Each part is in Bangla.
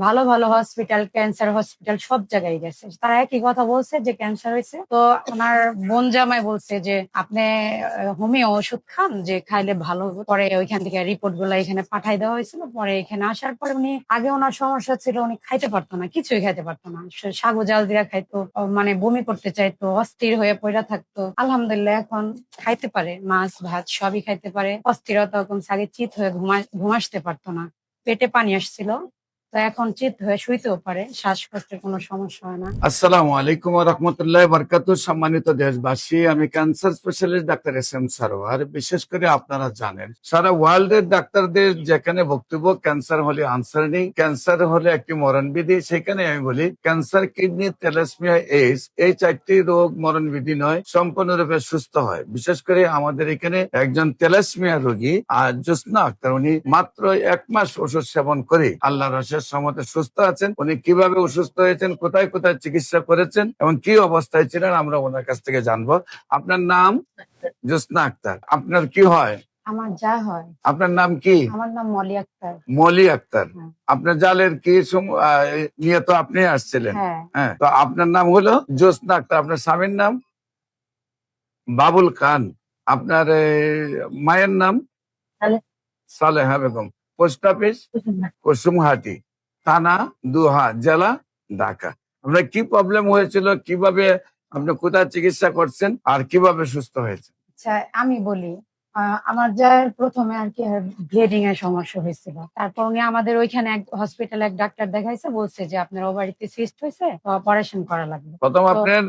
ভালো ভালো হসপিটাল, ক্যান্সার হসপিটাল সব জায়গায় গেছে। তারা একই কথা বলছে যে ক্যান্সার হয়েছে। তো ওনার বোন জামাই বলছে যে আপনি হোমিও ওষুধ খান, যে খাইলে ভালো হবে। পরে ওইখান থেকে রিপোর্ট গুলা এখানে পাঠাই দেওয়া হয়েছিল। পরে এখানে আসার পরে উনি, আগে ওনার সমস্যা ছিল উনি খাইতে পারতো না, কিছুই খাইতে পারতো না। সাগু জাল দিয়া খাইতো, মানে বমি করতে চাইতো, অস্থির হয়ে পড়া থাকতো। আলহামদুলিল্লাহ এখন খাইতে পারে, মাছ ভাত সবই খাইতে পারে। অস্থিরতা কমছে, আগে চিত হয়ে ঘুমাসতে পারতো না, পেটে পানি আসছিল। তো এখন চিত হয়ে শুইতেও পারে, শ্বাসকষ্টের কোনো সমস্যা হয় না। আসসালামু আলাইকুম ওয়া রাহমাতুল্লাহি ওয়া বারাকাতুহু। সম্মানিত দেশবাসী, আমি cancer specialist doctor SM. Sarwar. বিশেষ করে আপনারা জানেন, সারা ওয়ার্ল্ডের ডাক্তারদের যেখানে বক্তব্য ক্যান্সার হলে আনসার নেই, ক্যান্সার হলে একটি মরণবিধি, সেখানে আমি বলি ক্যান্সার, কিডনি, থ্যালাসেমিয়া, এইডস এই 4টি রোগ মরণবিধি নয়, সম্পূর্ণরূপে সুস্থ হয়। বিশেষ করে আমাদের এখানে একজন থ্যালাসেমিয়া রোগী আর জোসনা আক্তার, উনি মাত্র 1 মাস ওষুধ সেবন করে আল্লাহর অশেষ রহমতে সুস্থ আছেন। উনি কিভাবে অসুস্থ হয়েছেন, কোথায় কোথায় চিকিৎসা করেছেন এবং কি অবস্থায় ছিলেন, আমরা ওনার কাছ থেকে জানবো। আপনার নাম? জোসনা আক্তার। আপনার কি হয়? আমার যা হয়। আপনার নাম কি? আমার নাম মলি আক্তার। মলি আক্তার। হ্যাঁ। আপনার জালের কি নিয়ে তো আপনি আসছিলেন? হ্যাঁ। হ্যাঁ, তো আপনার নাম হলো জোসনা আক্তার। আপনার স্বামীর নাম? বাবুল খান। আপনার মায়ের নাম? সালেহা বেগম। Post office? কুসুমহাটি, থানা দুহা, জেলা ঢাকা। আপনার কি প্রবলেম হয়েছিল, কিভাবে আপনি কোথায় চিকিৎসা করছেন আর কিভাবে সুস্থ হয়েছে? আচ্ছা, আমি বলি। আমার যা প্রথমে আর কি ব্লিডিং এর সমস্যা হয়েছিল। তারপর উনি আমাদের ওইখানে এক হসপিটালে এক ডাক্তার দেখাইছে, বলছে যে আপনার ওভারিতে সিস্ট হয়েছে, তো অপারেশন করা লাগবে। প্রথম তো আপনার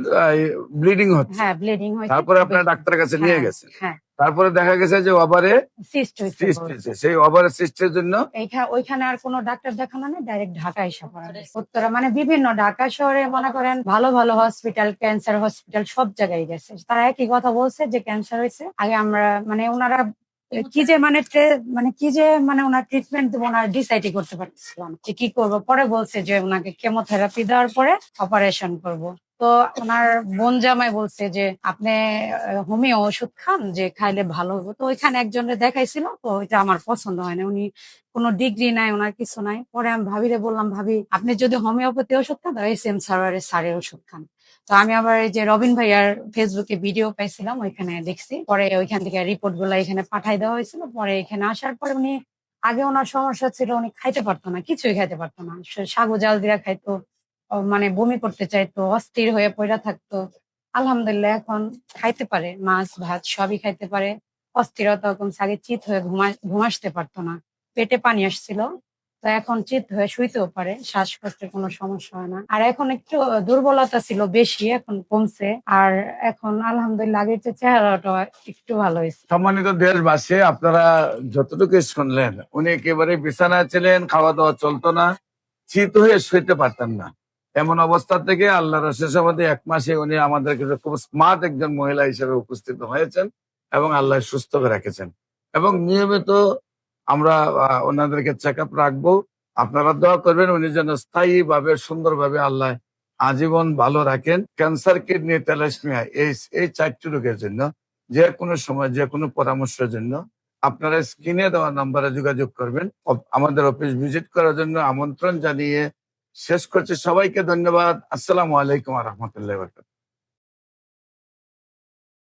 ব্লিডিং হচ্ছে, হ্যাঁ, ব্লিডিং হয়েছে তারপরে খুব আপনার বেশি। ডাক্তারের কাছে নিয়ে হ্যাঁ, গেছেন, হ্যাঁ, তারপরে দেখা গেছে যে ওভারে সিস্ট হয়েছে সিস্ট বলছে। হয়েছে। সেই ওভারে সিস্টের জন্য ওইখানে আর কোনো ডাক্তার দেখানো নেই, ডাইরেক্ট ঢাকা এসে পড়া হয়েছে। উত্তরা মানে বিভিন্ন ঢাকা শহরে মনে করেন ভালো ভালো হসপিটাল, ক্যান্সার হসপিটাল সব জায়গায় গেছে। তারা একই কথা বলছে যে ক্যান্সার হয়েছে। আগে আমরা মানে ওনারা কি যে মানে ওনার ট্রিটমেন্ট দেবো, ওনার ডিসাইডই করতে পারতেছিলাম যে কি করবো। পরে বলছে যে ওনাকে কেমোথেরাপি দেওয়ার পরে অপারেশন করব। তো ওনার বোন জামাই বলছে যে আপনি হোমিও ওষুধ খান, যে খাইলে ভালো হবে। তো ওইখানে একজনের দেখাইছিল, তো ওইটা আমার পছন্দ হয় না। উনি কোনো ডিগ্রি নাই, ওনার কিছু নাই। পরে আমি ভাবিরে বললাম, ভাবি আপনি যদি হোমিওপ্যাথি ওষুধ খান তাহলে এস.এম. সারোয়ারের স্যারের ওষুধ খান। তো আমি আবার এই যে রবিন ভাইয়ার ফেসবুকে ভিডিও পাইছিলাম, ওইখানে দেখছি। পরে ওইখান থেকে রিপোর্ট গুলা এখানে পাঠাই দেওয়া হয়েছিল। পরে এখানে আসার পরে উনি, আগে ওনার সমস্যা ছিল উনি খাইতে পারতো না, কিছুই খাইতে পারতো না। সাগু জাল দিয়া খাইতো, মানে বমি করতে চাইতো, অস্থির হয়ে পড়া থাকতো। আলহামদুলিল্লাহ এখন খাইতে পারে, মাছ ভাত সবই খাইতে পারে। অস্থিরতা কমছে, আগে চিত হয়ে ঘুমাসতে পারতো না, পেটে পানি আসছিল। তো এখন চিত হয়ে শুইতেও পারে, শ্বাসকষ্টের কোনো সমস্যা হয় না। আর এখন একটু দুর্বলতা ছিল বেশি, এখন কমছে। আর এখন আলহামদুলিল্লাহ আগের চেয়ে চেহারাটা একটু ভালো হয়েছে। সম্মানিত দেশবাসী, আপনারা যতটুকু শুনলেন, উনি একেবারে বিছানায় ছিলেন, খাওয়া দাওয়া চলতো না, চিত হয়ে শুইতে পারতেন না। এমন অবস্থা থেকে আল্লাহর শেষ অবধি 1 মাসে উনি আমাদের কাছে খুব স্মার্ট একজন মহিলা হিসেবে উপস্থিত হয়েছেন এবং আল্লাহ সুস্থ করে রেখেছেন। এবং নিয়মিত আমরা ওনাদেরকে চেক আপ রাখবো। আপনারা দোয়া করবেন উনি যেন স্থায়ী ভাবে, সুন্দরভাবে আল্লাহ আজীবন ভালো রাখেন। ক্যান্সার, কিডনি, থ্যালাসেমিয়া এই 4টি রোগের জন্য যে কোনো সময় যে কোনো পরামর্শের জন্য আপনারা স্ক্রিনে দেওয়া নাম্বারে যোগাযোগ করবেন। আমাদের অফিস ভিজিট করার জন্য আমন্ত্রণ জানিয়ে শেষ করছি। সবাইকে ধন্যবাদ। আসসালামু আলাইকুম ওয়া রাহমাতুল্লাহি ওয়া বারাকাতুহু।